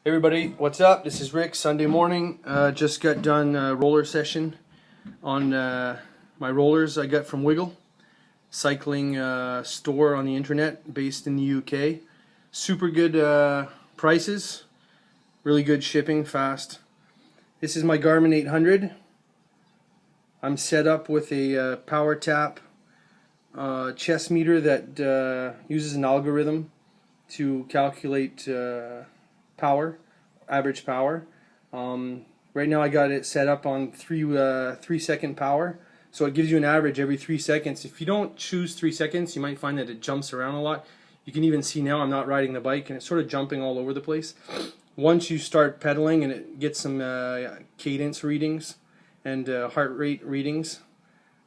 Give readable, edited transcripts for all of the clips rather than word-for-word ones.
Hey everybody, what's up? This is Rick. Sunday morning. Just got done roller session on my rollers I got from Wiggle, cycling store on the internet based in the UK. Super good prices, really good shipping, fast. This is my Garmin 800. I'm set up with a power tap chest meter that uses an algorithm to calculate power, average power. Right now I got it set up on 3-second power, so it gives you an average every 3 seconds. If you don't choose 3 seconds, you might find that it jumps around a lot. You can even see now I'm not riding the bike and it's sort of jumping all over the place. Once you start pedaling and it gets some cadence readings and heart rate readings,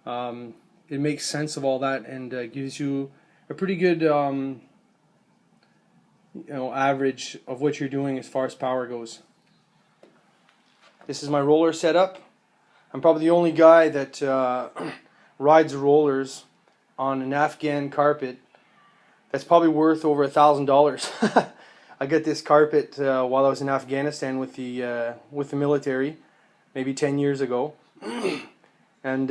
it makes sense of all that and gives you a pretty good average of what you're doing as far as power goes. This is my roller setup. I'm probably the only guy that rides rollers on an Afghan carpet that's probably worth over $1,000. I got this carpet while I was in Afghanistan with the military, maybe 10 years ago, and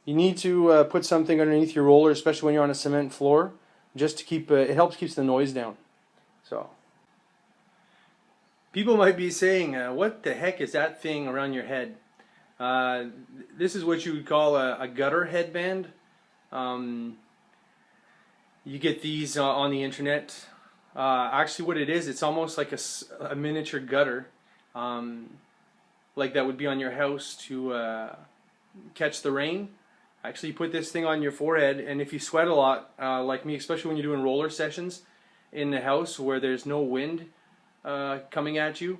you need to put something underneath your roller, especially when you're on a cement floor, just to keep it helps keeps the noise down. So people might be saying, what the heck is that thing around your head? This is what you would call a gutter headband. You get these on the internet. Actually what it is, it's almost like a miniature gutter, like that would be on your house to catch the rain. Actually, you put this thing on your forehead, and if you sweat a lot, like me, especially when you're doing roller sessions in the house where there's no wind coming at you,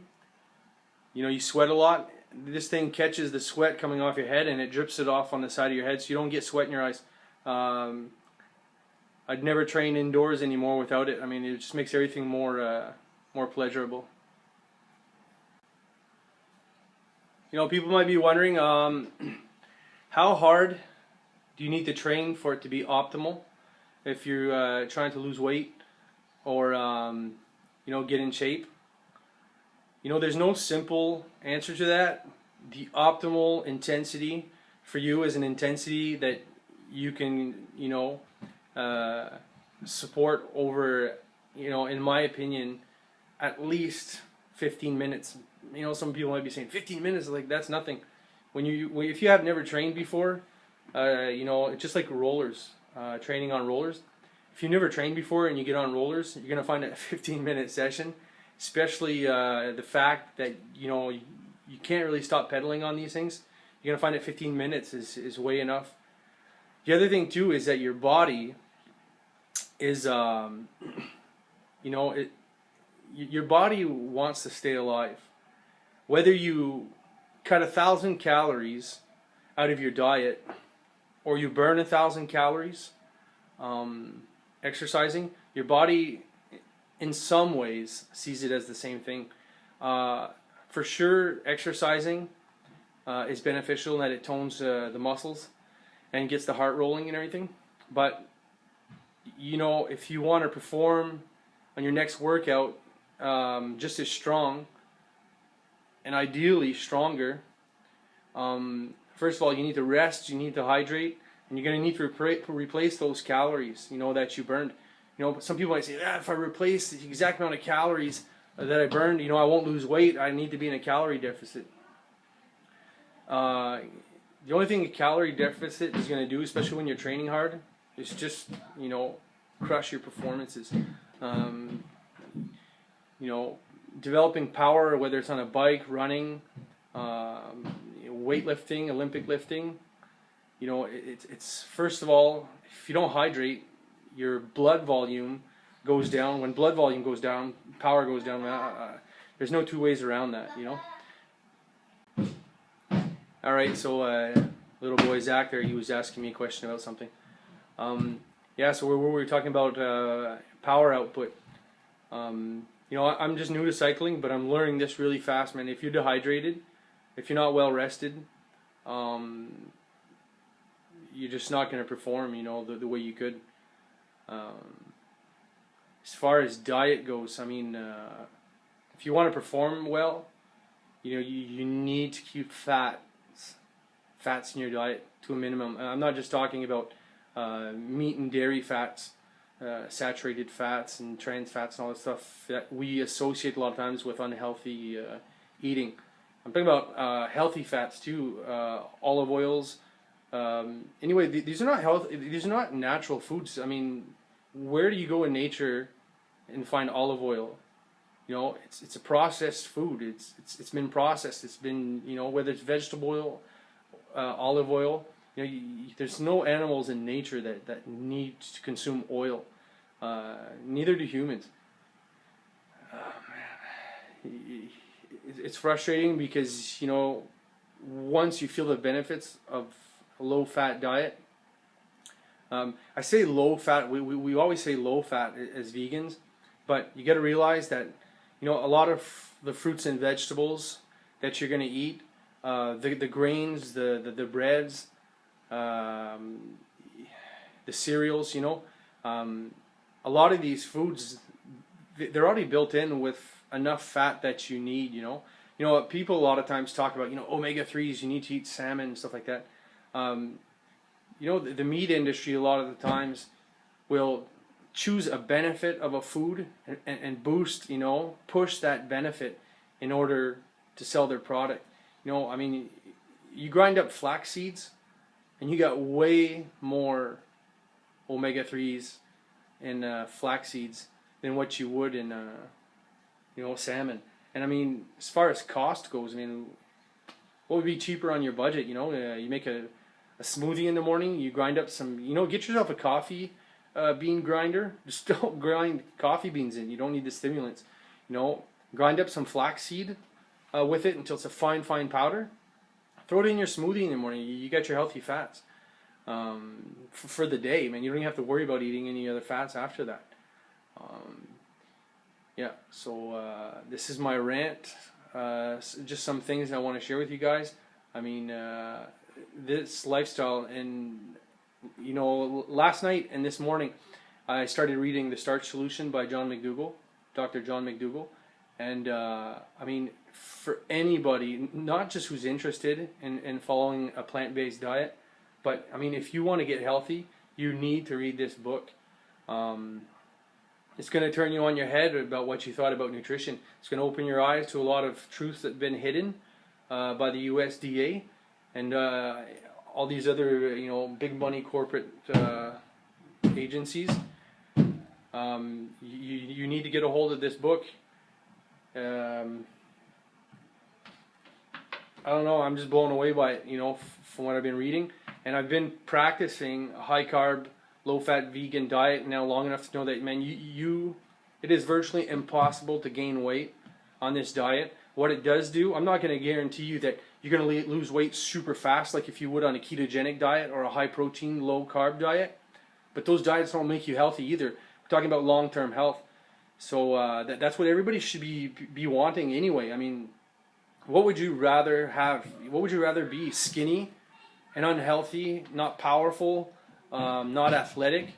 you sweat a lot, this thing catches the sweat coming off your head and it drips it off on the side of your head so you don't get sweat in your eyes. I'd never train indoors anymore without it. I mean, it just makes everything more pleasurable. People might be wondering, how hard do you need to train for it to be optimal if you're trying to lose weight or get in shape? There's no simple answer to that. The optimal intensity for you is an intensity that you can support over, in my opinion, at least 15 minutes. Some people might be saying 15 minutes, like that's nothing. If you have never trained before, it's just like rollers, training on rollers. If you've never trained before and you get on rollers, you're going to find a 15-minute session, especially the fact that, you can't really stop pedaling on these things. You're going to find that 15 minutes is way enough. The other thing, too, is that your body is, your body wants to stay alive. Whether you cut 1,000 calories out of your diet or you burn 1,000 calories exercising, your body in some ways sees it as the same thing. For sure, exercising is beneficial in that it tones the muscles and gets the heart rolling and everything. But if you want to perform on your next workout just as strong and ideally stronger, first of all, you need to rest, you need to hydrate, and you're going to need to replace those calories, that you burned. Some people might say, if I replace the exact amount of calories that I burned, I won't lose weight. I need to be in a calorie deficit. The only thing a calorie deficit is going to do, especially when you're training hard, is just, crush your performances. Developing power, whether it's on a bike, running, weightlifting, Olympic lifting, it's first of all, if you don't hydrate, your blood volume goes down. When blood volume goes down, power goes down. There's no two ways around that, All right, so little boy Zach there, he was asking me a question about something. So we were talking about power output. I'm just new to cycling, but I'm learning this really fast, man. If you're dehydrated, if you're not well rested, you're just not going to perform, the way you could. As far as diet goes, I mean, if you want to perform well, you need to keep fats in your diet to a minimum. I'm not just talking about meat and dairy fats, saturated fats and trans fats and all that stuff that we associate a lot of times with unhealthy eating. I'm talking about healthy fats too, olive oils. Anyway, these are not healthy. These are not natural foods. I mean, where do you go in nature and find olive oil? It's a processed food. It's been processed. It's been, whether it's vegetable oil, olive oil. There's no animals in nature that need to consume oil. Neither do humans. Man, it's frustrating because once you feel the benefits of a low-fat diet. I say low-fat. We always say low-fat as vegans, but you got to realize that a lot of the fruits and vegetables that you're going to eat, the grains, the breads, the cereals, a lot of these foods, they're already built in with enough fat that you need. People a lot of times talk about omega-3s. You need to eat salmon and stuff like that. The meat industry a lot of the times will choose a benefit of a food and boost, push that benefit in order to sell their product. I mean, you grind up flax seeds and you got way more omega-3s in flax seeds than what you would in, salmon. And I mean, as far as cost goes, I mean, what would be cheaper on your budget? You make a smoothie in the morning, you grind up some, get yourself a coffee bean grinder. Just don't grind coffee beans in. You don't need the stimulants. Grind up some flaxseed with it until it's a fine powder. Throw it in your smoothie in the morning. You got your healthy fats for the day, man. You don't even have to worry about eating any other fats after that. Yeah, so this is my rant. Just some things I want to share with you guys. I mean, this lifestyle, and last night and this morning I started reading The Starch Solution by Dr. John McDougall, and I mean, for anybody, not just who's interested in following a plant-based diet, but I mean, if you want to get healthy, you need to read this book. It's going to turn you on your head about what you thought about nutrition. It's going to open your eyes to a lot of truths that have been hidden by the USDA and all these other, big money corporate agencies. You need to get a hold of this book. I don't know. I'm just blown away by it, from what I've been reading, and I've been practicing a high carb, low fat vegan diet now long enough to know that, man, it is virtually impossible to gain weight on this diet. What it does do, I'm not going to guarantee you that you're going to lose weight super fast like if you would on a ketogenic diet or a high protein, low carb diet. But those diets don't make you healthy either. We're talking about long-term health. So that's what everybody should be wanting anyway. I mean, what would you rather have? What would you rather be? Skinny and unhealthy, not powerful, not athletic,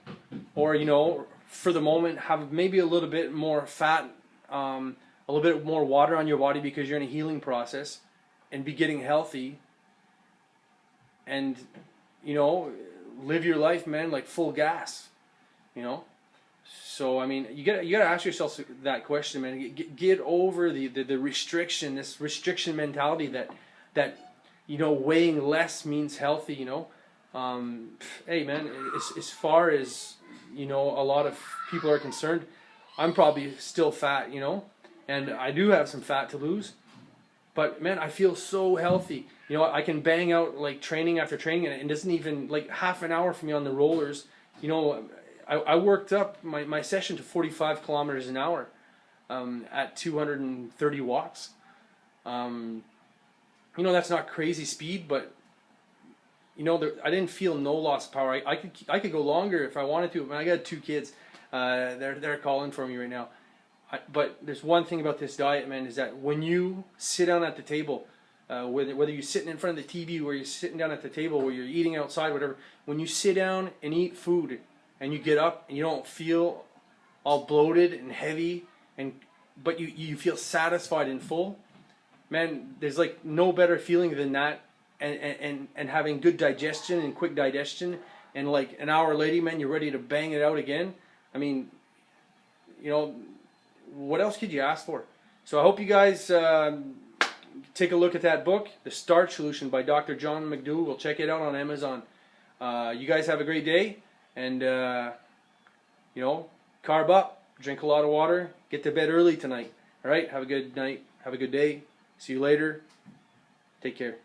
or for the moment have maybe a little bit more fat, a little bit more water on your body because you're in a healing process, and be getting healthy and live your life, man, like full gas. So I mean, you gotta ask yourself that question, man. Get over the restriction, this restriction mentality that weighing less means healthy. Hey man, as far as a lot of people are concerned, I'm probably still fat, and I do have some fat to lose. But man, I feel so healthy. I can bang out like training after training, and it doesn't even like half an hour for me on the rollers. I worked up my session to 45 kilometers an hour at 230 watts. That's not crazy speed, but I didn't feel no loss of power. I could go longer if I wanted to. I got 2 kids. They're calling for me right now. But there's one thing about this diet, man, is that when you sit down at the table, whether you're sitting in front of the TV or you're sitting down at the table or you're eating outside, whatever, when you sit down and eat food and you get up and you don't feel all bloated and heavy and but you feel satisfied and full. Man, there's like no better feeling than that, and having good digestion and quick digestion, and like an hour later, man, you're ready to bang it out again. I mean, you know, what else could you ask for? So I hope you guys take a look at that book, The Starch Solution by Dr. John McDougall. Check it out on Amazon. You guys have a great day, and you know, carb up, drink a lot of water, get to bed early tonight. All right, have a good night, have a good day. See you later. Take care.